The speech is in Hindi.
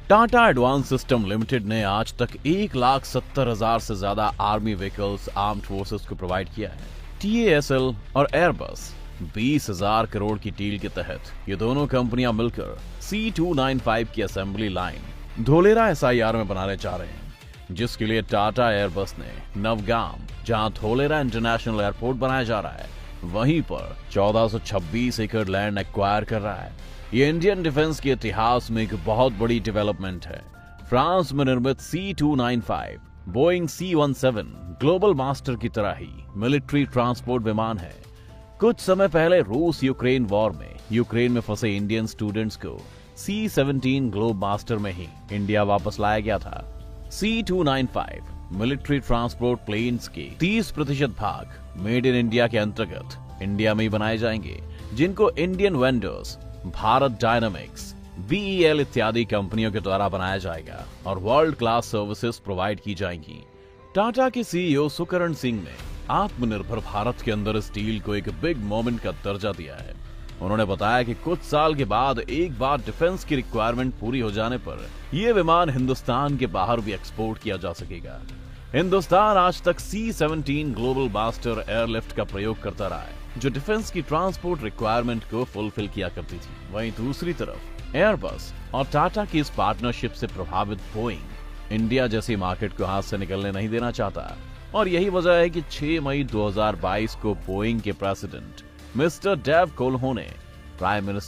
टाटा एडवांस सिस्टम लिमिटेड ने आज तक 1,70,000 से ज्यादा आर्मी व्हीकल्स आर्म्ड फोर्सेस को प्रोवाइड किया है। TASL और एयरबस 20,000 करोड़ की डील के तहत ये दोनों कंपनियां मिलकर C295 की असेंबली लाइन धोलेरा SIR में बनाने जा रहे हैं, जिसके लिए टाटा एयरबस ने नवगाम, जहां धोलेरा इंटरनेशनल एयरपोर्ट बनाया जा रहा है, वहीं पर 1426 एकड़ लैंड एक्वायर कर रहा है। ये इंडियन डिफेंस के इतिहास में एक बहुत बड़ी डेवलपमेंट है। फ्रांस में निर्मित C295 Boeing C-17 global master की तरह ही मिलिट्री ट्रांसपोर्ट विमान है। कुछ समय पहले रूस यूक्रेन वॉर में यूक्रेन में फंसे इंडियन स्टूडेंट्स को C-17 ग्लोब मास्टर में ही इंडिया वापस लाया गया था। C295 मिलिट्री ट्रांसपोर्ट प्लेन्स के 30% भाग मेड इन इंडिया के अंतर्गत इंडिया में ही बनाए जाएंगे, जिनको Indian vendors, Bharat dynamics, BEL इत्यादि कंपनियों के द्वारा बनाया जाएगा और वर्ल्ड क्लास सर्विसेज प्रोवाइड की जाएंगी। टाटा के CEO सुकरण सिंह ने आत्मनिर्भर भारत के अंदर इस डील को एक बिग मोमेंट का दर्जा दिया है। उन्होंने बताया कि कुछ साल के बाद एक बार डिफेंस की रिक्वायरमेंट पूरी हो जाने पर यह विमान हिंदुस्तान के बाहर भी एक्सपोर्ट किया जा सकेगा। हिंदुस्तान आज तक C-17 ग्लोबल मास्टर एयरलिफ्ट का प्रयोग करता रहा है, जो डिफेंस की ट्रांसपोर्ट रिक्वायरमेंट को फुलफिल किया करती थी। वहीं दूसरी तरफ एयरबस और टाटा की इस पार्टनरशिप से प्रभावित बोइंग इंडिया जैसी मार्केट को हाथ से निकलने नहीं देना चाहता, और यही वजह है कि 6 मई 2022 को बोइंग के प्रेसिडेंट मिस्टर डेव कोल्हो ने प्राइम मिनिस्टर